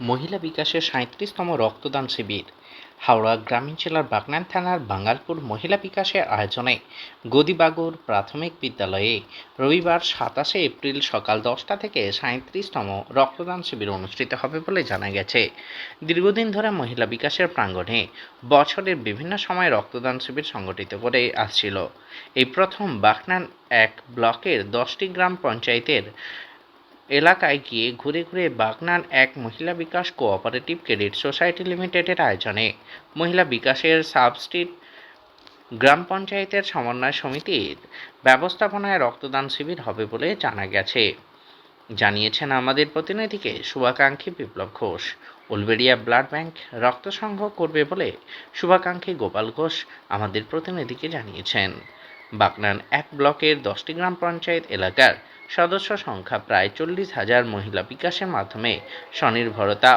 মহিলা বিকাশের ৩৭তম রক্তদান শিবির হাওড়া গ্রামীণ জেলার বাগনান থানার বাঙ্গালপুর মহিলা বিকাশের আয়োজনে গদিবাগুর প্রাথমিক বিদ্যালয়ে রবিবার ২৭শে এপ্রিল সকাল ১০টা থেকে ৩৭তম রক্তদান শিবির অনুষ্ঠিত হবে বলে জানা গেছে। দীর্ঘদিন ধরে মহিলা বিকাশের প্রাঙ্গণে বছরের বিভিন্ন সময় রক্তদান শিবির সংগঠিত করে আসছিল। এই প্রথম বাগনান ১ ব্লকের ১০টি গ্রাম পঞ্চায়েতের এলাকায় গিয়ে ঘুরে ঘুরে বাগনান ১ মহিলা বিকাশ কোঅপারেটিভ ক্রেডিট সোসাইটি লিমিটেডের আয়োজনে মহিলা বিকাশের সাবস্ট্রিট গ্রাম পঞ্চায়েতের সমন্বয় সমিতির ব্যবস্থাপনায় রক্তদান শিবির হবে বলে জানা গেছে, জানিয়েছেন আমাদের প্রতিনিধিকে শুভাকাঙ্ক্ষী বিপ্লব ঘোষ। উলবেড়িয়া ব্লাড ব্যাংক রক্ত সংগ্রহ করবে বলে শুভাকাঙ্ক্ষী গোপাল ঘোষ আমাদের প্রতিনিধিকে জানিয়েছেন। বাগনান ১ ব্লকের 10টি গ্রাম পঞ্চায়েত এলাকার সদস্য সংখ্যা প্রায় ৪০,০০০। মহিলা বিকাশের মাধ্যমে স্বনির্ভরতা